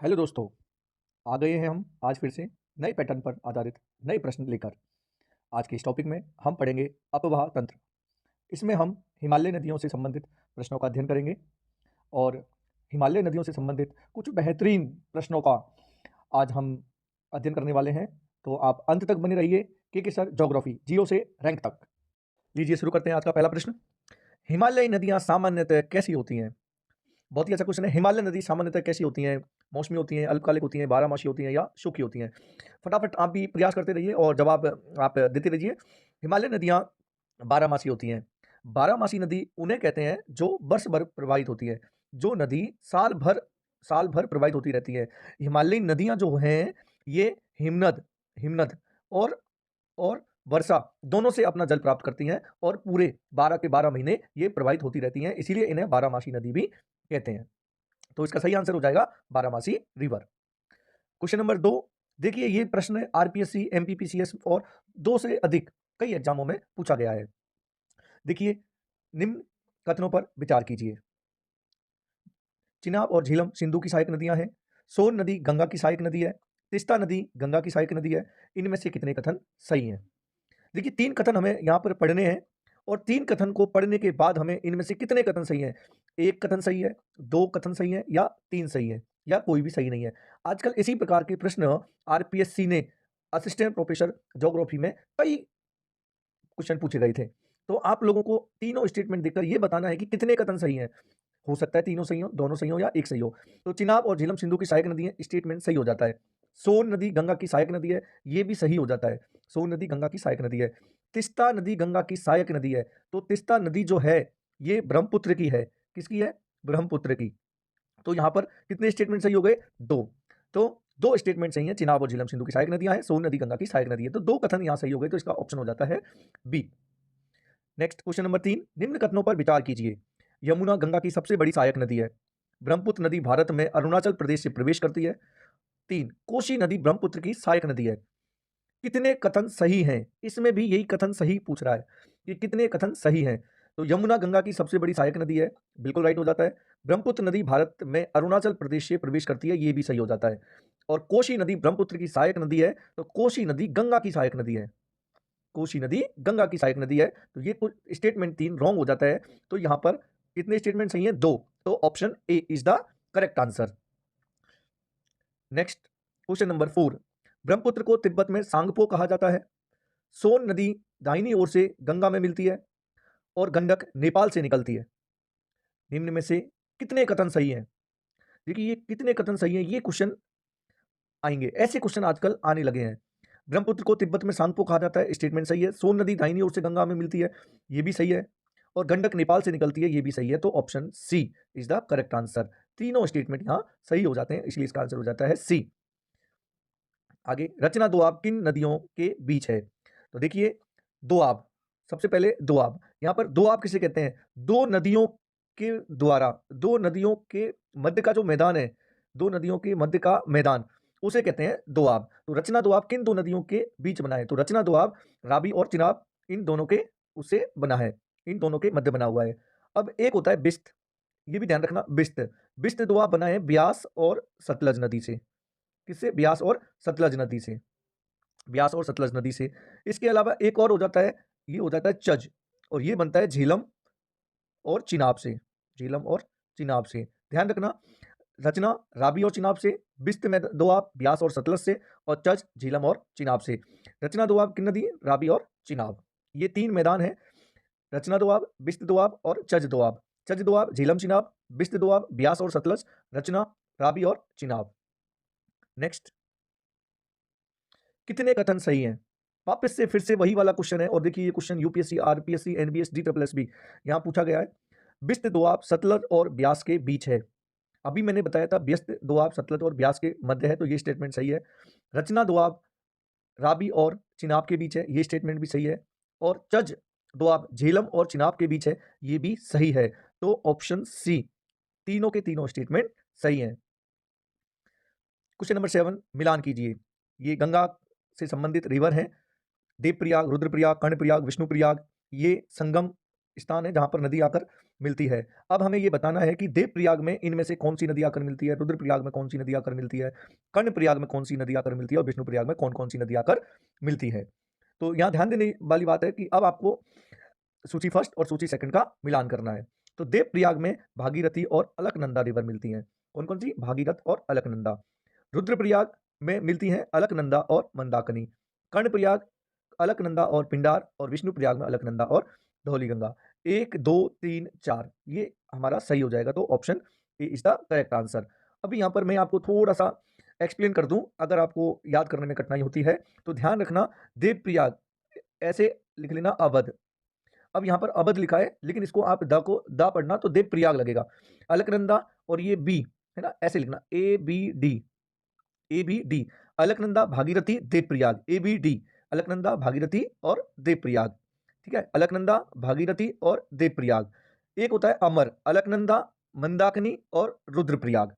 Hello दोस्तों, आ गए हैं हम आज फिर से नए पैटर्न पर आधारित नए प्रश्न लेकर। आज के इस टॉपिक में हम पढ़ेंगे अपवाह तंत्र। इसमें हम हिमालय नदियों से संबंधित प्रश्नों का अध्ययन करेंगे और हिमालय नदियों से संबंधित कुछ बेहतरीन प्रश्नों का आज हम अध्ययन करने वाले हैं। तो आप अंत तक बने रहिए। के सर ज्योग्राफी 0 से रैंक तक। लीजिए शुरू करते हैं आज का पहला प्रश्न। हिमालयी नदियाँ सामान्यतः कैसी होती हैं? बहुत ही अच्छा क्वेश्चन है। हिमालय नदी सामान्यतः कैसी होती हैं? मौसमी होती हैं, अल्पकालिक होती हैं, बारहमासी होती हैं या सूखी होती हैं? फटाफट आप भी प्रयास करते रहिए और जवाब आप देते रहिए। हिमालय नदियाँ बारहमासी होती हैं। बारहमासी नदी उन्हें कहते हैं जो वर्ष भर प्रवाहित होती है, जो नदी साल भर प्रवाहित होती रहती है। हिमालयी नदियाँ जो हैं ये हिमनद हिमनद और और वर्षा दोनों से अपना जल प्राप्त करती हैं और पूरे 12 के 12 महीने ये प्रवाहित होती रहती हैं, इसीलिए इन्हें बारहमासी नदी भी कहते हैं। तो इसका सही आंसर हो जाएगा बारामासी रिवर। Question number 2। देखिए ये प्रश्न आरपीएससी, एमपीपीसीएस और 2 से अधिक कई एग्जामों में पूछा गया है। देखिए निम्न कथनों पर विचार कीजिए। चिनाब और झीलम सिंधु की सहायक नदियां हैं। सोन नदी गंगा की सहायक नदी है। तिस्ता नदी गंगा की सहायक नदी है। इनमें से कितने कथन सही हैं? देखिए 3 कथन हमें यहाँ पर पढ़ने हैं और 3 कथन को पढ़ने के बाद हमें इनमें से कितने कथन सही हैं, 1 कथन सही है, 2 कथन सही है या 3 सही है या कोई भी सही नहीं है। आजकल इसी प्रकार के प्रश्न आरपीएससी ने असिस्टेंट प्रोफेसर ज्योग्राफी में कई क्वेश्चन पूछे गए थे। तो आप लोगों को तीनों स्टेटमेंट देकर ये बताना है कि कितने कथन सही हैं। हो सकता है तीनों सही हो, दोनों सही हो या एक सही हो। तो चिनाब और झीलम सिंधु की सहायक नदी है, स्टेटमेंट सही हो जाता है। सोन नदी गंगा की सहायक नदी है, ये भी सही हो जाता है। सोन नदी गंगा की सहायक नदी है। तिस्ता नदी गंगा की सहायक नदी है, तो तिस्ता नदी जो है ये ब्रह्मपुत्र की है। किसकी है? ब्रह्मपुत्र की। तो यहाँ पर कितने स्टेटमेंट सही हो गए? 2। तो 2 स्टेटमेंट सही है। चिनाब और झीलम सिंधु की सहायक नदियां हैं, सोन नदी गंगा की सहायक नदी है। तो 2 कथन यहाँ सही हो गए, तो इसका ऑप्शन हो जाता है बी। Next question number 3। निम्न कथनों पर विचार कीजिए। यमुना गंगा की सबसे बड़ी सहायक नदी है। ब्रह्मपुत्र नदी भारत में अरुणाचल प्रदेश से प्रवेश करती है। 3 कोसी नदी ब्रह्मपुत्र की सहायक नदी है। कितने कथन सही हैं? इसमें भी यही कथन सही पूछ रहा है कि कितने कथन सही हैं। तो यमुना गंगा की सबसे बड़ी सहायक नदी है, बिल्कुल राइट हो जाता है। ब्रह्मपुत्र नदी भारत में अरुणाचल प्रदेश से प्रवेश करती है, ये भी सही हो जाता है। और कोसी नदी ब्रह्मपुत्र की सहायक नदी है, तो कोसी नदी गंगा की सहायक नदी है। कोसी नदी गंगा की सहायक नदी है। तो ये कुछ स्टेटमेंट 3 रॉन्ग हो जाता है। तो यहां पर कितने स्टेटमेंट सही है? 2। तो option A is the correct answer. Next question number 4। Brahmaputra को तिब्बत में सांगपो कहा जाता है। सोन नदी दाहिनी ओर से गंगा में मिलती है और गंडक नेपाल से निकलती है। निम्न में से कितने कथन सही हैं? देखिए ये कितने कथन सही हैं, ये क्वेश्चन आएंगे, ऐसे क्वेश्चन आजकल आने लगे हैं। ब्रह्मपुत्र को तिब्बत में सांगपो कहा जाता है, स्टेटमेंट सही है। सोन नदी दाहिनी ओर से गंगा में मिलती है, ये भी सही है। और गंडक नेपाल से निकलती है, ये भी सही है। तो option C is the correct answer. तीनों स्टेटमेंट यहां सही हो जाते हैं, इसलिए इसका आंसर हो जाता है सी। आगे रचना दोआब किन नदियों के बीच है? तो देखिए दोआब, सबसे पहले दोआब, यहां पर दोआब किसे कहते हैं? दो नदियों के द्वारा, दो नदियों के मध्य का जो मैदान है, दो नदियों के मध्य का मैदान, उसे कहते हैं दोआब। तो रचना दोआब किन दो नदियों के बीच बना है? तो रचना दोआब रावी और चिनाब, इन दोनों के उससे बना है, इन दोनों के मध्य बना हुआ है। अब एक होता है बिस्त, ये भी ध्यान रखना, बिस्त, बिस्त दोआब बना है ब्यास और सतलज नदी से। किससे? ब्यास और सतलज नदी से, ब्यास और सतलज नदी से। इसके अलावा एक और हो जाता है, ये हो जाता है चज, और ये बनता है झीलम और चिनाब से, झीलम और चिनाब से। ध्यान रखना, रचना रावी और चिनाब से, बिस्त में दोआब ब्यास और सतलज से, और चज झीलम और चिनाब से। रचना दोआब किन नदी? रावी और चिनाब, ये 3 मैदान है। रचना दोआब, बिस्त दोआब और चज दोआब। चज दोआब झीलम चिनाब, बिस्त दोआब ब्यास और सतलज, रचना रावी और चिनाब। नेक्स्ट, कितने कथन सही हैं? वापस से फिर से वही वाला क्वेश्चन है, और देखिए ये question UPSC, RPSC, NBS, DSSB यहाँ पूछा गया है। बिस्त दोआब सतलज और ब्यास के बीच है। अभी मैंने बताया था बिस्त दोआब सतलज और ब्यास के मध्य है, तो ये स्टेटमेंट सही है। रचना दोआब रावी और चिनाब के बीच है, ये स्टेटमेंट भी सही है। और चज दोआब झेलम और चिनाब के बीच है, ये भी सही है। तो ऑप्शन सी, तीनों के तीनों स्टेटमेंट सही हैं। क्वेश्चन नंबर 7, मिलान कीजिए। ये गंगा से संबंधित रिवर है। देवप्रयाग, रुद्रप्रयाग, कर्णप्रयाग, विष्णुप्रयाग, ये संगम स्थान है जहां पर नदी आकर मिलती है। अब हमें ये बताना है कि देवप्रयाग में इनमें से कौन सी नदी आकर मिलती है, रुद्रप्रयाग में कौन सी नदी आकर मिलती है, कर्णप्रयाग में कौन सी नदी आकर मिलती है और विष्णुप्रयाग में कौन कौन सी नदी आकर मिलती है। तो यहाँ ध्यान देने वाली बात है कि अब आपको सूची फर्स्ट और सूची सेकंड का मिलान करना है। तो देवप्रयाग में भागीरथी और अलकनंदा रिवर मिलती हैं। कौन कौन सी? भागीरथ और अलकनंदा। रुद्रप्रयाग में मिलती हैं अलकनंदा और मंदाकिनी। कर्णप्रयाग अलकनंदा और पिंडार, और विष्णुप्रयाग में अलकनंदा और धौलीगंगा। 1 2 3 4 ये हमारा सही हो जाएगा। तो option A is the correct answer. अभी यहाँ पर मैं आपको थोड़ा सा एक्सप्लेन कर दूं, अगर आपको याद करने में कठिनाई होती है तो ध्यान रखना, देवप्रयाग ऐसे लिख लेना अवध। अब यहाँ पर अवध लिखा है, लेकिन इसको आप द को द पढ़ना तो देवप्रयाग लगेगा। अलकनंदा और ये बी है ना, ऐसे लिखना A B D, A B D. Alaknanda Bhagirathi Devprayag, A B D. Alaknanda Bhagirathi और देवप्रयाग, ठीक है। अलकनंदा भागीरथी और देवप्रयाग। एक होता है अमर, अलकनंदा मंदाकिनी और रुद्रप्रयाग।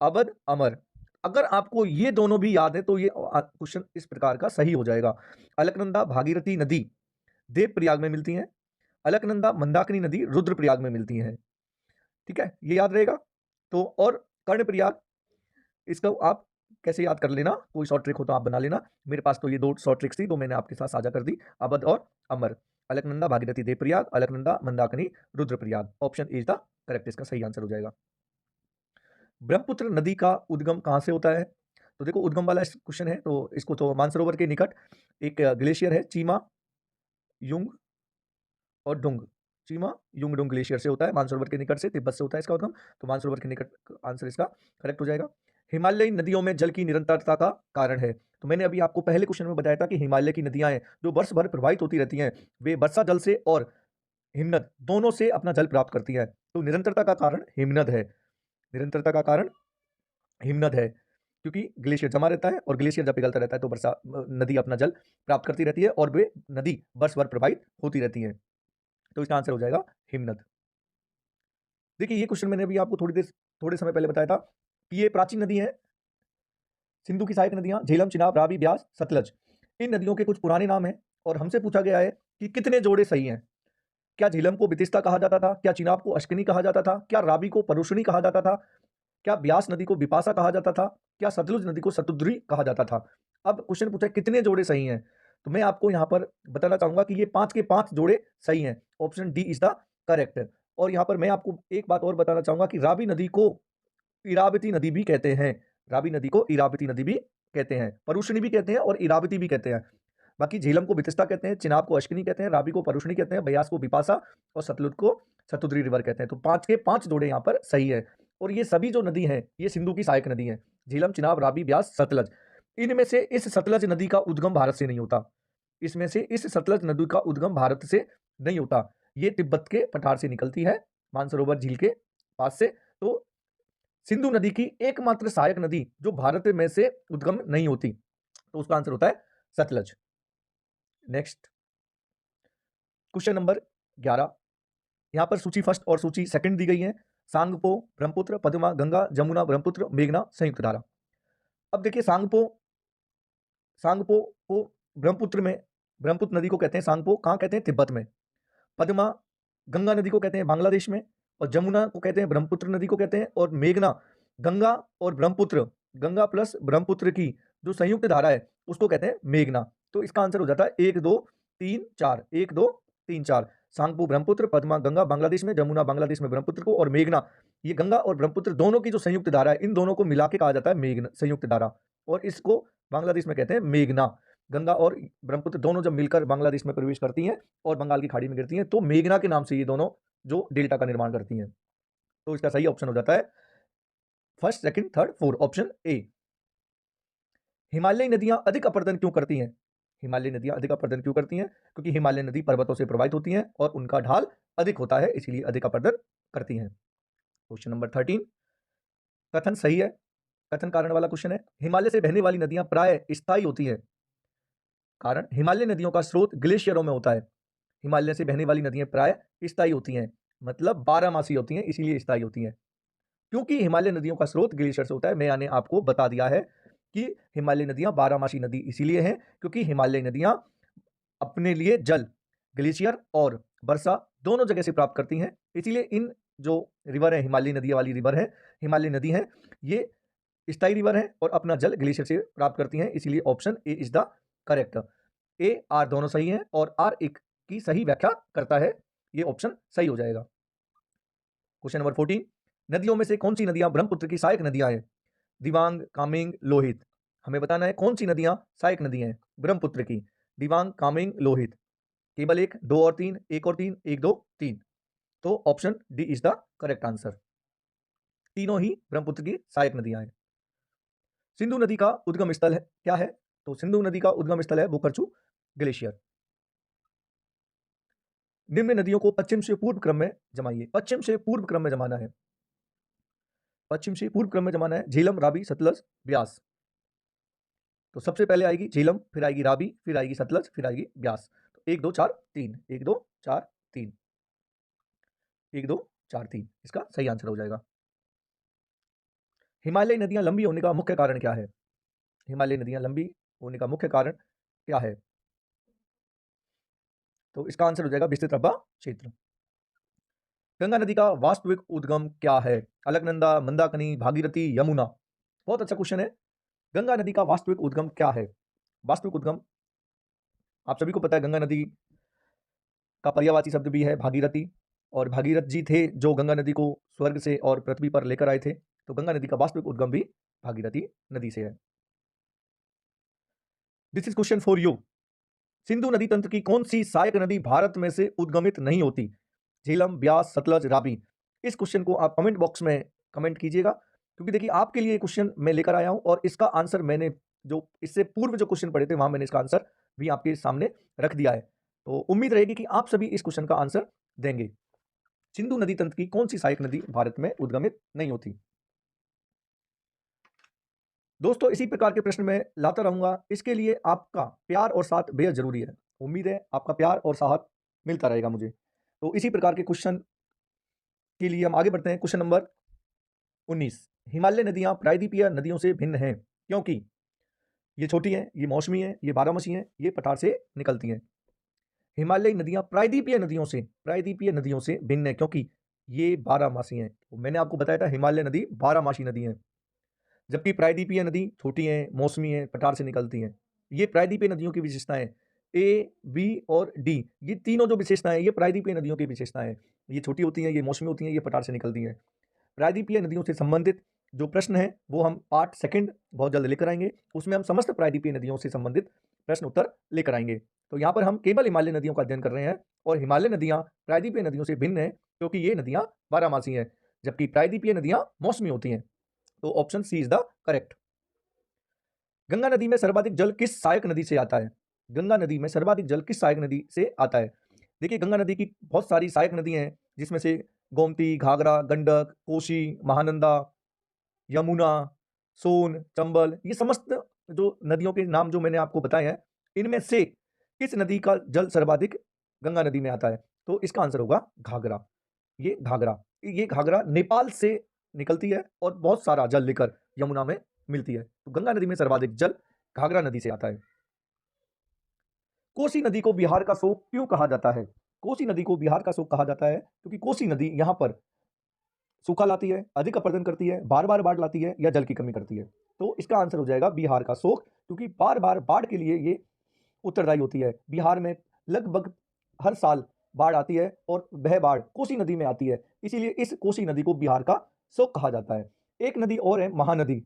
अवध अमर। अगर आपको ये दोनों भी याद है तो ये क्वेश्चन इस प्रकार का सही हो जाएगा। अलकनंदा भागीरथी नदी देवप्रयाग में मिलती हैं, अलकनंदा मंदाकिनी नदी रुद्रप्रयाग में मिलती हैं, ठीक है, ये याद रहेगा। तो और कर्णप्रयाग, इसका आप कैसे याद कर लेना, कोई शॉर्ट ट्रिक हो तो आप बना लेना। मेरे पास तो ये 2 शॉर्ट ट्रिक्स थी, तो मैंने आपके साथ साझा कर दी। अवध और Amar, Alaknanda Bhagirathi Devprayag, Alaknanda Mandakini Rudraprayag. Option is the correct, इसका सही आंसर हो जाएगा। ब्रह्मपुत्र नदी का उद्गम कहां से होता है? तो देखो उद्गम वाला क्वेश्चन है, तो इसको तो मानसरोवर के निकट एक ग्लेशियर है, चीमा युंग और डुंग। चीमा युंग डुंग ग्लेशियर से होता है, मानसरोवर के निकट से, तिब्बत से होता है इसका उद्गम। तो मानसरोवर के निकट आंसर इसका करेक्ट हो जाएगा। हिमालयी नदियों में जल की निरंतरता का कारण है? तो मैंने अभी आपको पहले क्वेश्चन में बताया था कि हिमालय की नदियां हैं जो वर्ष भर प्रवाहित होती रहती हैं, वे वर्षा जल से और हिमनद दोनों से अपना जल प्राप्त करती हैं। तो निरंतरता का कारण हिमनद है, निरंतरता का कारण हिमनद है, क्योंकि ग्लेशियर जमा रहता है और ग्लेशियर जब पिघलता रहता है तो वर्षा नदी अपना जल प्राप्त करती रहती है और वे नदी वर्ष भर प्रवाहित होती रहती है। तो इसका आंसर हो जाएगा हिमनद। देखिए ये क्वेश्चन मैंने अभी आपको थोड़े समय पहले बताया था कि ये प्राचीन नदी है। सिंधु की सहायक नदियां झेलम, चिनाब, रावी, ब्यास, सतलज, इन नदियों के कुछ पुराने नाम हैं और हमसे पूछा गया है कि कितने जोड़े सही हैं। क्या झेलम को बितिस्ता कहा जाता था? क्या चिनाब को अश्किनी कहा जाता था? क्या रावी को परुषणी कहा जाता था? क्या ब्यास नदी को बिपाशा कहा जाता था? क्या सतलुज नदी को सतुद्री कहा जाता था? अब क्वेश्चन पूछा कितने जोड़े सही हैं, तो मैं आपको यहां पर बताना चाहूंगा कि ये 5 के 5 जोड़े सही हैं। Option D is the correct. और यहां पर मैं आपको एक बात और बताना चाहूंगा कि रावी नदी को इरावती नदी भी कहते हैं। रावी नदी को इरावती नदी भी कहते हैं, परुषणी भी कहते हैं और इरावती भी कहते हैं। बाकी झेलम को बितिस्ता कहते हैं, चिनाब को अश्किनी कहते हैं, रावी को परुषणी कहते हैं, ब्यास को बिपाशा और सतलुज को सतुद्री रिवर कहते हैं। तो 5 के 5 जोड़े यहाँ पर सही है। और ये सभी जो नदी हैं ये सिंधु की सहायक नदी है, झेलम, चिनाब, रावी, ब्यास, सतलज। इनमें से इस सतलज नदी का उद्गम भारत से नहीं होता, इसमें से इस सतलज नदी का उद्गम भारत से नहीं होता, ये तिब्बत के पठार से निकलती है, मानसरोवर झील के पास से। तो सिंधु नदी की एकमात्र सहायक नदी जो भारत में से उद्गम नहीं होती, तो उसका आंसर होता है सतलज। नेक्स्ट क्वेश्चन नंबर 11, यहां पर सूची फर्स्ट और सूची सेकंड दी गई है। सांगपो, ब्रह्मपुत्र, पद्मा, गंगा, जमुना, ब्रह्मपुत्र, मेघना, संयुक्त धारा। अब देखिए सांगपो, सांगपो को ब्रह्मपुत्र में, ब्रह्मपुत्र नदी को कहते हैं सांगपो, कहां कहते हैं? तिब्बत में। पद्मा गंगा नदी को कहते हैं बांग्लादेश में, और जमुना को कहते हैं, ब्रह्मपुत्र नदी को कहते हैं, और मेघना गंगा और ब्रह्मपुत्र, गंगा प्लस ब्रह्मपुत्र की जो संयुक्त धारा है उसको कहते हैं मेघना। तो इसका आंसर हो जाता है 1 2 3 4, 1 2 3 4। सांगपो ब्रह्मपुत्र, पद्मा गंगा बांग्लादेश में, जमुना बांग्लादेश में ब्रह्मपुत्र को, और मेघना ये गंगा और ब्रह्मपुत्र दोनों की जो संयुक्त धारा है, इन दोनों को मिला के कहा जाता है मेघना, संयुक्त धारा। और इसको बांग्लादेश में कहते हैं मेघना। गंगा और ब्रह्मपुत्र दोनों जब मिलकर बांग्लादेश में प्रवेश करती हैं और बंगाल की खाड़ी में गिरती हैं तो मेघना के नाम से ये दोनों जो डेल्टा का निर्माण करती हैं। तो इसका सही ऑप्शन हो जाता है first, second, third, fourth, option A. हिमालयी नदियां अधिक अपर्दन क्यों करती हैं? हिमालयी नदियां अधिक अपर्दन क्यों करती हैं? क्योंकि हिमालय नदी पर्वतों से प्रवाहित होती हैं और उनका ढाल अधिक होता है, इसीलिए अधिक अपर्दन करती हैं। क्वेश्चन नंबर 13, कथन सही है, कथन कारण वाला क्वेश्चन है। हिमालय से बहने वाली नदियां प्राय स्थायी होती हैं, कारण हिमालय नदियों का स्रोत ग्लेशियरों में होता है। हिमालय से बहने वाली नदियां प्राय स्थायी होती हैं, मतलब 12 मासी होती हैं, इसीलिए स्थायी होती हैं। क्योंकि हिमालय नदियों का स्रोत ग्लेशियर से होता है, मैंने आपको बता दिया है कि हिमालय नदियां 12 मासी नदी इसीलिए हैं क्योंकि हिमालय नदियां अपने लिए जल ग्लेशियर और वर्षा दोनों जगह से प्राप्त करती हैं। इसीलिए इन जो रिवर है, हिमालयी नदी वाली रिवर है, हिमालयी नदी है, ये स्थायी रिवर है और अपना जल ग्लेशियर से प्राप्त करती हैं। इसीलिए option A is the correct. A R दोनों सही हैं और आर एक की सही व्याख्या करता है, ये ऑप्शन सही हो जाएगा। क्वेश्चन नंबर 14, नदियों में से कौन सी नदियां ब्रह्मपुत्र की सहायक नदियां हैं? दिबांग, कामेंग, लोहित। हमें बताना है कौन सी नदियां सहायक नदियां हैं ब्रह्मपुत्र की। दिबांग, कामेंग, लोहित। केवल एक, दो और तीन, एक और तीन, एक, दो, तीन। तो option D is the correct answer. तीनों ही ब्रह्मपुत्र की सहायक नदियां हैं। सिंधु नदी का उद्गम स्थल है क्या है? तो सिंधु नदी का उद्गम स्थल है बुकरचू ग्लेशियर। निम्न नदियों को पश्चिम से पूर्व क्रम में जमाइए। पश्चिम से पूर्व क्रम में जमाना है, पश्चिम से पूर्व क्रम में जमाना है। झेलम, रावी, सतलज, ब्यास। तो सबसे पहले आएगी झेलम, फिर आएगी रावी, फिर आएगी सतलज, फिर आएगी ब्यास। तो 1 2 4 3, 1 2 4 3, 1 2 4 3 इसका सही आंसर हो जाएगा। हिमालयी नदियां लंबी होने का मुख्य कारण क्या है? हिमालयी नदियां लंबी होने का मुख्य कारण क्या है? तो इसका आंसर हो जाएगा विस्तृत रब्बा क्षेत्र। गंगा नदी का वास्तविक उद्गम क्या है? अलकनंदा, मंदाकिनी, भागीरथी, यमुना। बहुत अच्छा क्वेश्चन है। गंगा नदी का वास्तविक उद्गम क्या है? वास्तविक उद्गम आप सभी को पता है, गंगा नदी का पर्यायवाची शब्द भी है भागीरथी, और भागीरथ जी थे जो गंगा नदी को स्वर्ग से और पृथ्वी पर लेकर आए थे। तो गंगा नदी का वास्तविक उद्गम भी भागीरथी नदी से है। This is question for you. Sindhu नदी तंत्र की कौन सी सहायक नदी भारत में से उद्गमित नहीं होती? झेलम, ब्यास, सतलज, रावी। इस क्वेश्चन को आप कमेंट बॉक्स में कमेंट कीजिएगा, क्योंकि देखिए आपके लिए क्वेश्चन मैं लेकर आया हूं और इसका आंसर मैंने जो इससे पूर्व जो क्वेश्चन पढ़े थे वहां मैंने इसका आंसर भी आपके सामने रख दिया है। तो उम्मीद रहेगी कि आप सभी इस क्वेश्चन का आंसर देंगे। सिंधु नदी तंत्र की कौन सी सहायक नदी भारत में उद्गमित नहीं होती? दोस्तों इसी प्रकार के प्रश्न मैं लाता रहूंगा, इसके लिए आपका प्यार और साथ बेहद जरूरी है। उम्मीद है आपका प्यार और साथ मिलता रहेगा मुझे। तो इसी प्रकार के क्वेश्चन के लिए हम आगे बढ़ते हैं। क्वेश्चन नंबर 19, हिमालय नदियां प्रायद्वीपीय नदियों से भिन्न हैं क्योंकि ये छोटी हैं, ये मौसमी हैं, ये बारहमासी हैं, ये पठार से निकलती हैं। हिमालयी नदियां प्रायद्वीपीय नदियों से भिन्न है क्योंकि ये बारहमासी हैं। तो मैंने आपको बताया था हिमालय नदी बारहमासी नदी है, जबकि प्रायद्वीपीय नदी छोटी हैं, मौसमी हैं, पठार से निकलती हैं। ये प्रायद्वीपीय नदियों की विशेषताएं ए, बी और डी, ये तीनों जो विशेषताएं ये प्रायद्वीपीय नदियों की विशेषताएं हैं। ये छोटी होती हैं, ये मौसमी होती हैं, ये पठार से निकलती हैं। प्रायद्वीपीय नदियों से संबंधित जो प्रश्न है वो हम पार्ट सेकंड बहुत जल्द लेकर आएंगे, उसमें हम समस्त प्रायद्वीपीय नदियों से संबंधित प्रश्न उत्तर लेकर आएंगे। तो यहाँ पर हम केवल हिमालय नदियों का अध्ययन कर रहे हैं और हिमालय नदियाँ प्रायद्वीपीय नदियों से भिन्न है क्योंकि ये नदियाँ बारहमासी हैं, जबकि प्रायद्वीपीय नदियाँ मौसमी होती हैं। तो option C is the correct. Ganga नदी में सर्वाधिक जल किस सहायक नदी से आता है? गंगा नदी में सर्वाधिक जल किस सहायक नदी से आता है? देखिए गंगा नदी की बहुत सारी सहायक नदी हैं, जिसमें से गोमती, घाघरा, गंडक, कोसी, महानंदा, यमुना, सोन, चंबल, ये समस्त जो नदियों के नाम जो मैंने आपको बताए हैं, इनमें से किस नदी का जल सर्वाधिक गंगा नदी में आता है? तो इसका आंसर होगा घाघरा। ये घाघरा नेपाल से निकलती है और बहुत सारा जल लेकर यमुना में मिलती है। तो गंगा नदी में सर्वाधिक जल घाघरा नदी से आता है। कोसी नदी को बिहार का शोक क्यों कहा जाता है? कोसी नदी को बिहार का शोक कहा जाता है क्योंकि कोसी नदी यहाँ पर सूखा लाती है, अधिक अपर्दन करती है, बार बार बाढ़ लाती है या जल की कमी करती है। तो इसका आंसर हो जाएगा बिहार का शोक, क्योंकि बार बार बाढ़ के लिए ये उत्तरदायी होती है। बिहार में लगभग हर साल बाढ़ आती है और वह बाढ़ कोसी नदी में आती है, इसीलिए इस कोसी नदी को बिहार का शोक कहा जाता है। एक नदी और है महानदी।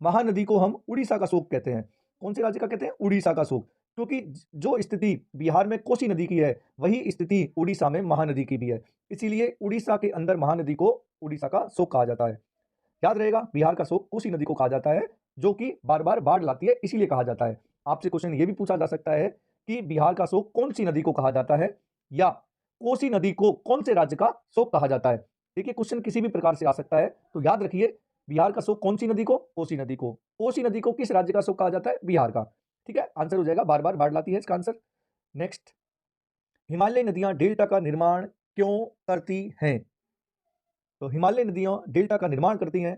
महानदी को हम उड़ीसा का शोक कहते हैं। कौन से राज्य का कहते हैं? उड़ीसा का शोक, क्योंकि जो स्थिति बिहार में कोसी नदी की है वही स्थिति उड़ीसा में महानदी की भी है, इसीलिए उड़ीसा के अंदर महानदी को उड़ीसा का शोक कहा जाता है। याद रहेगा, बिहार का शोक कोसी नदी को कहा जाता है जो कि बार बार बाढ़ लाती है, इसीलिए कहा जाता है। आपसे क्वेश्चन ये भी पूछा जा सकता है कि बिहार का शोक कौन सी नदी को कहा जाता है या कोसी नदी को कौन से राज्य का शोक कहा जाता है। देखिए क्वेश्चन किसी भी प्रकार से आ सकता है, तो याद रखिए बिहार का शोक कौन सी नदी को? कोसी नदी को। कोसी नदी को किस राज्य का शोक कहा जाता है? बिहार का। ठीक है, आंसर हो जाएगा बार बार बाढ़ लाती है इसका आंसर। नेक्स्ट, हिमालय नदियां डेल्टा का निर्माण क्यों करती हैं? तो हिमालय नदियां डेल्टा का निर्माण करती हैं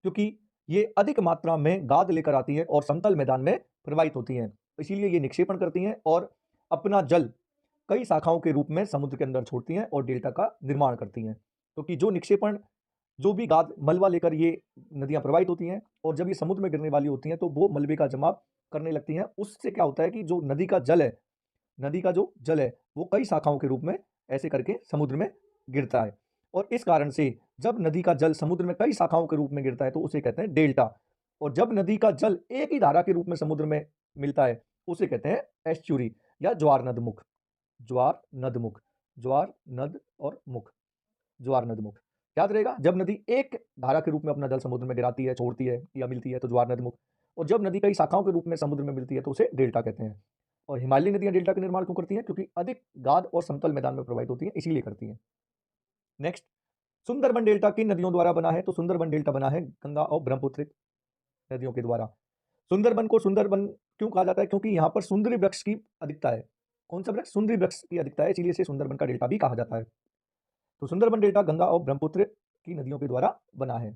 क्योंकि ये अधिक मात्रा में गाद लेकर आती हैं और समतल मैदान में प्रवाहित होती हैं, इसीलिए ये निक्षेपण करती हैं और अपना जल कई शाखाओं के रूप में समुद्र के अंदर छोड़ती हैं और डेल्टा का निर्माण करती हैं। तो कि जो निक्षेपण, जो भी गाद मलबा लेकर ये नदियां प्रवाहित होती हैं और जब ये समुद्र में गिरने वाली होती हैं तो वो मलबे का जमाव करने लगती हैं। उससे क्या होता है कि जो नदी का जल है, नदी का जो जल है वो कई शाखाओं के रूप में ऐसे करके समुद्र में गिरता है। और इस कारण से जब नदी का जल समुद्र में कई शाखाओं के रूप में गिरता है तो उसे कहते हैं डेल्टा। और जब नदी का जल एक ही धारा के रूप में समुद्र में मिलता है उसे कहते हैं एस्चुरी या ज्वार नदमुख। ज्वार नदमुख, ज्वार नद और मुख, ज्वार नदमुख याद रहेगा। जब नदी एक धारा के रूप में अपना जल समुद्र में गिराती है, छोड़ती है या मिलती है तो ज्वार नदमुख, और जब नदी कई शाखाओं के रूप में समुद्र में मिलती है तो उसे डेल्टा कहते हैं। और हिमालयी नदियां डेल्टा का निर्माण क्यों करती हैं? क्योंकि अधिक गाद और समतल मैदान में प्रवाहित होती हैं, इसीलिए करती हैं। नेक्स्ट, सुंदरबन डेल्टा किन नदियों द्वारा बना है? तो सुंदरबन डेल्टा बना है गंगा और ब्रह्मपुत्र नदियों के द्वारा। सुंदरबन को सुंदरबन क्यों कहा जाता है? क्योंकि यहाँ पर सुंदरी वृक्ष की अधिकता है। कौन सा वृक्ष? सुंदरी वृक्ष की अधिकता है, इसीलिए इसे सुंदरबन का डेल्टा भी कहा जाता है। तो सुंदरबन डेल्टा गंगा और ब्रह्मपुत्र की नदियों के द्वारा बना है।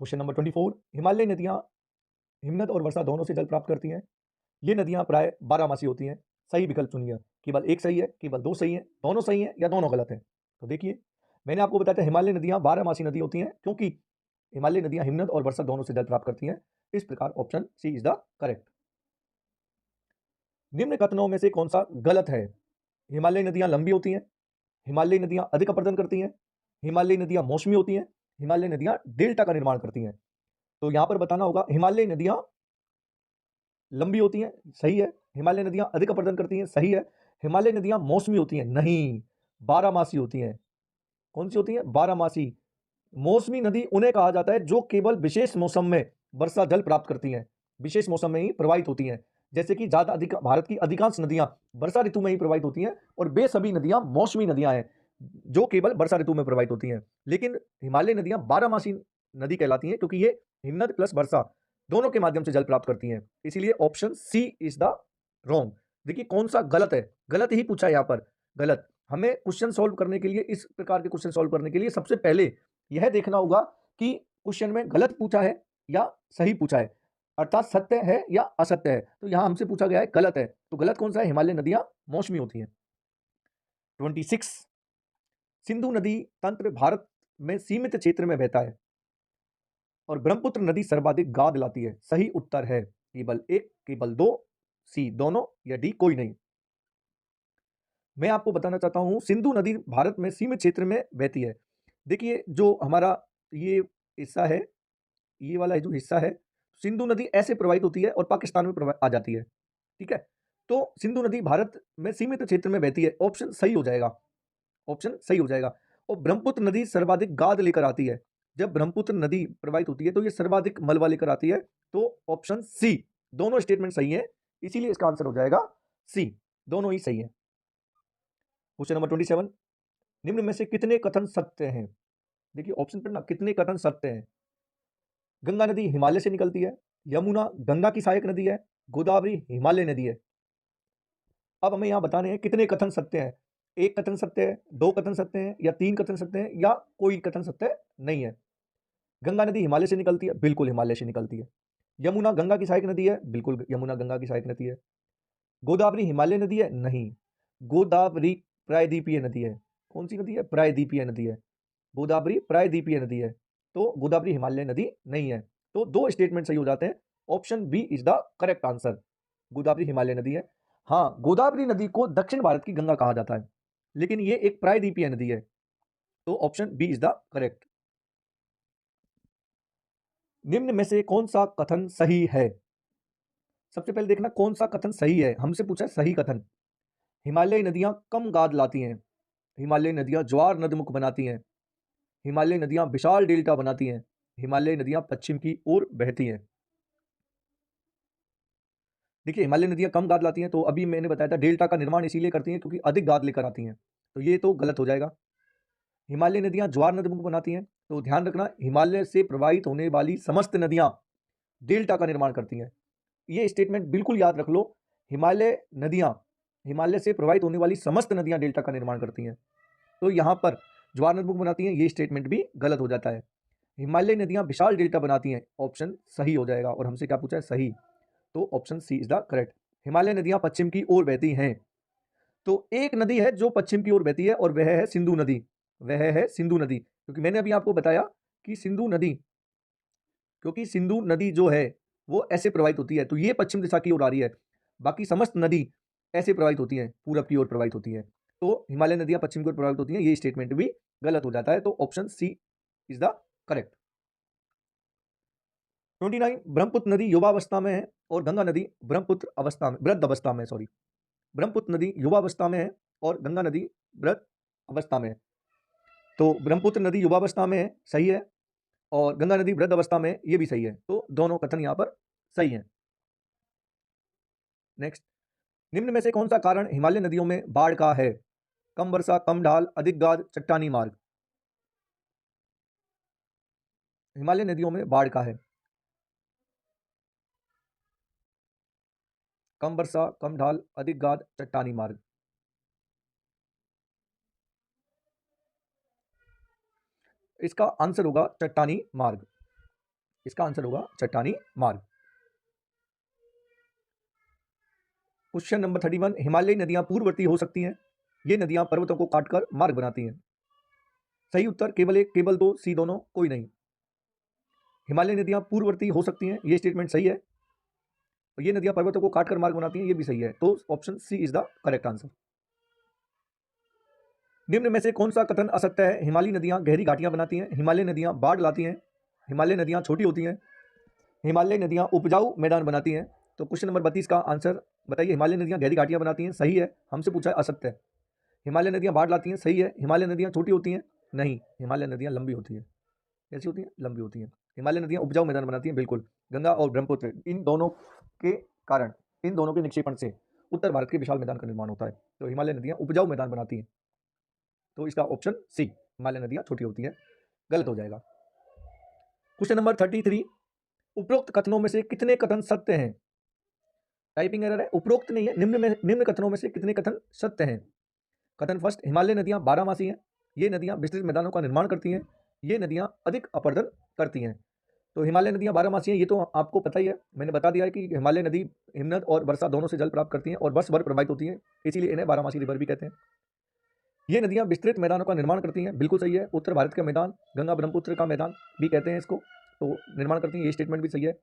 क्वेश्चन नंबर 24, हिमालयी नदियां हिमनद और वर्षा दोनों से जल प्राप्त करती हैं। ये नदियां प्राय 12 मासी होती हैं। सही विकल्प चुनिए। केवल एक सही है, केवल दो सही है, दोनों सही है या दोनों गलत है? तो देखिए, मैंने आपको बताया था हिमालयी नदियां 12 मासी नदी होती हैं क्योंकि हिमालयी नदियां हिमनद और वर्षा दोनों से जल प्राप्त करती हैं। इस प्रकार option C is the correct. निम्न कथनों में से कौन सा गलत है? हिमालयी नदियां लंबी होती हैं, हिमालयी नदियां अधिक अपरदन करती हैं, हिमालयी नदियां मौसमी होती हैं, हिमालयी नदियां डेल्टा का निर्माण करती हैं। तो यहां पर बताना होगा हिमालयी नदियां लंबी होती हैं, सही है। हिमालयी नदियां अधिक अपरदन करती हैं, सही है। हिमालयी नदियां मौसमी होती हैं, नहीं, 12 मासी होती हैं। कौन सी होती हैं? 12 मासी। मौसमी नदी उन्हें कहा जाता है जो केवल विशेष मौसम में वर्षा जल प्राप्त करती हैं, विशेष मौसम में ही प्रवाहित होती हैं। जैसे कि ज्यादा अधिक भारत की अधिकांश नदियां वर्षा ऋतु में ही प्रवाहित होती हैं और वे सभी नदियां मौसमी नदियां हैं जो केवल वर्षा ऋतु में प्रवाहित होती हैं। लेकिन हिमालयी नदियां 12 मासी नदी कहलाती हैं क्योंकि ये हिमनद प्लस वर्षा दोनों के माध्यम से जल प्राप्त करती हैं। इसीलिए option C is the wrong. देखिए कौन सा गलत है, गलत ही पूछा है यहाँ पर, गलत। हमें क्वेश्चन सॉल्व करने के लिए, इस प्रकार के क्वेश्चन सॉल्व करने के लिए सबसे पहले यह देखना होगा कि क्वेश्चन में गलत पूछा है या सही पूछा है, अर्थात सत्य है या असत्य है। तो यहां हमसे पूछा गया है गलत है, तो गलत कौन सा है? हिमालयी नदियां मौसमी होती हैं। 26, सिंधु नदी तंत्र भारत में सीमित क्षेत्र में बहता है और ब्रह्मपुत्र नदी सर्वाधिक गाद लाती है। सही उत्तर है केवल एक, केवल दो, सी दोनों या डी कोई नहीं। मैं आपको बताना चाहता हूं सिंधु नदी भारत में सीमित क्षेत्र में बहती है। देखिए जो हमारा ये हिस्सा है, ये वाला जो हिस्सा है, सिंधु नदी ऐसे प्रवाहित होती है और पाकिस्तान में आ जाती है, ठीक है। तो सिंधु नदी भारत में सीमित क्षेत्र में बहती है, ऑप्शन सही हो जाएगा, ऑप्शन सही हो जाएगा। और ब्रह्मपुत्र नदी सर्वाधिक गाद लेकर आती है। जब ब्रह्मपुत्र नदी प्रवाहित होती है तो ये सर्वाधिक मलबा लेकर आती है, तो ऑप्शन सी, दोनों स्टेटमेंट सही है, इसीलिए इसका आंसर हो जाएगा सी, दोनों ही सही है। क्वेश्चन नंबर 27, निम्न में से कितने कथन सत्य हैं? देखिए ऑप्शन पर ना कितने कथन सत्य हैं। गंगा नदी हिमालय से निकलती है, यमुना गंगा की सहायक नदी है, गोदावरी हिमालय नदी है। अब हमें यहां बताने हैं कितने कथन सत्य हैं। एक कथन सत्य है, दो कथन सत्य हैं या तीन कथन सत्य हैं या कोई कथन सत्य नहीं है। गंगा नदी हिमालय से निकलती है, बिल्कुल हिमालय से निकलती है। यमुना गंगा की सहायक नदी है, बिल्कुल यमुना गंगा की सहायक नदी है। गोदावरी हिमालय नदी है, नहीं, गोदावरी प्रायद्वीपीय नदी है। कौन सी नदी है? प्रायद्वीपीय नदी है। गोदावरी प्रायद्वीपीय नदी है, तो गोदावरी हिमालय नदी नहीं है। तो दो स्टेटमेंट सही हो जाते हैं, option B is the correct answer, Godavari Himalaya नदी है। हाँ, गोदावरी नदी को दक्षिण भारत की गंगा कहा जाता है, लेकिन ये एक प्रायद्वीपीय नदी है, तो option B is the correct. निम्न में से कौन सा कथन सही है? सबसे पहले देखना कौन सा कथन सही है, हमसे पूछा है सही कथन। हिमालयी नदियां कम गाद लाती हैं, हिमालयी नदियां ज्वार नदमुख बनाती हैं, हिमालयी नदियां विशाल डेल्टा बनाती हैं, हिमालयी नदियां पश्चिम की ओर बहती हैं। देखिए हिमालयी नदियां कम गाद लाती हैं, तो अभी मैंने बताया था डेल्टा का निर्माण इसीलिए करती हैं क्योंकि अधिक गाद लेकर आती हैं, तो ये तो गलत हो जाएगा। हिमालयी नदियां ज्वार नदमुख बनाती हैं, तो ध्यान रखना हिमालय से प्रवाहित होने वाली समस्त नदियां डेल्टा का निर्माण करती हैं। ये स्टेटमेंट बिल्कुल याद रख लो, हिमालय से प्रवाहित होने वाली समस्त नदियां डेल्टा का निर्माण करती हैं। तो यहाँ पर ज्वार नदमुख बनाती हैं, ये स्टेटमेंट भी गलत हो जाता है। हिमालयी नदियां विशाल डेल्टा बनाती हैं, ऑप्शन सही हो जाएगा। और हमसे क्या पूछा है? सही, तो option C is the correct. Himalaya नदियां पश्चिम की ओर बहती हैं, तो एक नदी है जो पश्चिम की ओर बहती है और वह है सिंधु नदी, वह है सिंधु नदी, क्योंकि मैंने अभी आपको बताया कि सिंधु नदी, क्योंकि सिंधु नदी जो है वो ऐसे प्रवाहित होती है, तो ये पश्चिम दिशा की ओर आ रही है, बाकी समस्त नदी ऐसे प्रवाहित होती है, पूरब की ओर प्रवाहित होती है। तो हिमालय नदियां पश्चिम की ओर प्रवाहित होती हैं, ये स्टेटमेंट भी गलत हो जाता है, तो option C is the correct. 29 Brahmaputra नदी युवावस्था में है और गंगा नदी ब्रह्मपुत्र अवस्था में, वृद्ध अवस्था में, सॉरी, ब्रह्मपुत्र नदी युवावस्था में है और गंगा नदी वृद्ध अवस्था में है। तो ब्रह्मपुत्र नदी युवावस्था में है, सही है, और गंगा नदी वृद्ध अवस्था में, ये भी सही है, तो दोनों कथन यहां पर सही है। नेक्स्ट, निम्न में से कौन सा कारण हिमालय नदियों में बाढ़ का है? कम वर्षा, कम ढाल, अधिक गाद, चट्टानी मार्ग। हिमालय नदियों में बाढ़ का है कम वर्षा, कम ढाल, अधिक गाद, चट्टानी मार्ग। इसका आंसर होगा चट्टानी मार्ग, इसका आंसर होगा चट्टानी मार्ग। क्वेश्चन नंबर 31, हिमालयी नदियां पूर्ववर्ती हो सकती हैं, ये नदियां पर्वतों को काटकर मार्ग बनाती हैं। सही उत्तर केवल एक, केवल दो, सी दोनों, कोई नहीं। हिमालय नदियां पूर्ववर्ती हो सकती हैं, ये स्टेटमेंट सही है, और ये नदियां पर्वतों को काटकर मार्ग बनाती हैं, ये भी सही है, तो option C is the correct answer. निम्न में से कौन सा कथन असत्य है? हिमालयी नदियां गहरी घाटियां बनाती हैं, हिमालय नदियां बाढ़ लाती हैं, हिमालय नदियां छोटी होती हैं, हिमालय नदियां उपजाऊ मैदान बनाती हैं। तो क्वेश्चन नंबर 32 का आंसर बताइए। हिमालय नदियां गहरी घाटियां बनाती हैं, सही है, हमसे पूछा है असत्य है। हिमालय नदियां बाढ़ लाती हैं, सही है। हिमालय नदियां छोटी होती हैं, नहीं, हिमालय नदियां लंबी होती है। कैसी होती हैं? लंबी होती हैं। हिमालय नदियां उपजाऊ मैदान बनाती हैं, बिल्कुल। गंगा और ब्रह्मपुत्र, इन दोनों के कारण, इन दोनों के निक्षेपण से उत्तर भारत के विशाल मैदान का निर्माण होता है, तो हिमालय नदियां उपजाऊ मैदान बनाती हैं, तो इसका ऑप्शन सी, हिमालय नदियां छोटी होती हैं, गलत हो जाएगा। क्वेश्चन नंबर 33, उपरोक्त कथनों में से कितने कथन सत्य हैं? टाइपिंग एरर है, उपरोक्त नहीं है, निम्न कथनों में से कितने कथन सत्य हैं? कथन फर्स्ट, हिमालय नदियां बारहमासी हैं, ये नदियां विस्तृत मैदानों का निर्माण करती हैं, ये नदियां अधिक अपर्दन करती हैं। तो हिमालय नदियां बारहमासी हैं, ये तो आपको पता ही है, मैंने बता दिया है कि हिमालय नदी हिमनद और वर्षा दोनों से जल प्राप्त करती हैं और वर्ष भर प्रवाहित होती हैं, इसीलिए इन्हें बारहमासी रिवर भी कहते हैं। ये नदियां विस्तृत मैदानों का निर्माण करती हैं, बिल्कुल सही है। उत्तर भारत का मैदान, गंगा ब्रह्मपुत्र का मैदान भी कहते हैं इसको, तो निर्माण करती हैं, ये स्टेटमेंट भी सही है।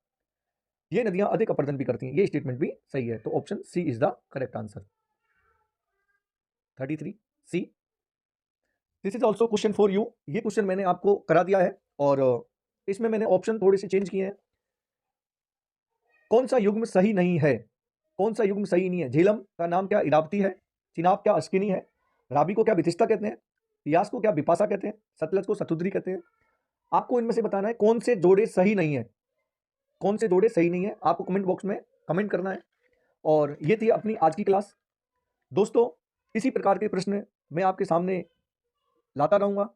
ये नदियां अधिक अपर्दन भी करती हैं, ये स्टेटमेंट भी सही है, तो option C is the correct answer. 33 C. This is also question for you, ये क्वेश्चन मैंने आपको करा दिया है और इसमें मैंने ऑप्शन थोड़े से चेंज किए हैं। कौन सा युग्म सही नहीं है? कौन सा युग्म सही नहीं है? झेलम का नाम क्या इरावती है? चिनाब क्या अश्किनी है? राबी को क्या बिथिस्ता कहते हैं? पियास को क्या बिपाशा कहते हैं? सतलज को सतुद्री कहते हैं? आपको इनमें से बताना है कौन से जोड़े सही नहीं है, कौन से जोड़े सही नहीं है, आपको कमेंट बॉक्स में कमेंट करना है। और ये थी अपनी आज की क्लास। दोस्तों, इसी प्रकार के प्रश्न मैं आपके सामने लाता रहूँगा।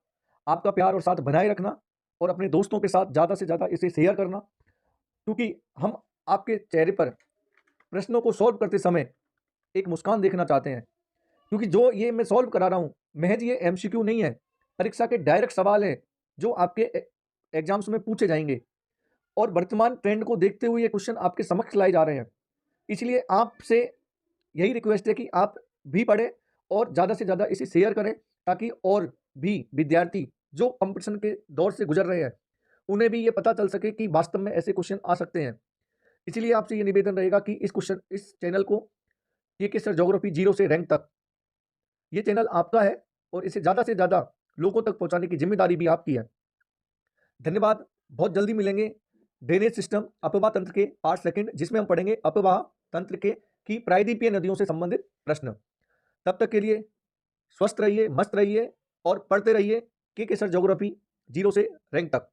आपका प्यार और साथ बनाए रखना और अपने दोस्तों के साथ ज़्यादा से ज़्यादा इसे शेयर करना, क्योंकि हम आपके चेहरे पर प्रश्नों को सॉल्व करते समय एक मुस्कान देखना चाहते हैं, क्योंकि जो ये मैं सॉल्व करा रहा हूँ महज ये एमसीक्यू नहीं है, परीक्षा के डायरेक्ट सवाल हैं जो आपके एग्जाम्स में पूछे जाएंगे और वर्तमान ट्रेंड को देखते हुए ये क्वेश्चन आपके समक्ष लाए जा रहे हैं। इसलिए आपसे यही रिक्वेस्ट है कि आप भी पढ़ें और ज़्यादा से ज़्यादा इसे शेयर करें, ताकि और भी विद्यार्थी जो कंपटीशन के दौर से गुजर रहे हैं उन्हें भी ये पता चल सके कि वास्तव में ऐसे क्वेश्चन आ सकते हैं। इसीलिए आपसे ये निवेदन रहेगा कि इस चैनल को के सर ज्योग्राफी 0 से रैंक तक, ये चैनल आपका है और इसे ज़्यादा से ज़्यादा लोगों तक पहुंचाने की जिम्मेदारी भी आपकी है। धन्यवाद। बहुत जल्दी मिलेंगे ड्रेनेज सिस्टम अपवाह तंत्र के पार्ट सेकंड, जिसमें हम पढ़ेंगे अपवाह तंत्र के की प्रायद्वीपीय नदियों से संबंधित प्रश्न। तब तक के लिए स्वस्थ रहिए, मस्त रहिए और पढ़ते रहिए के सर ज्योग्राफी 0 से रैंक तक।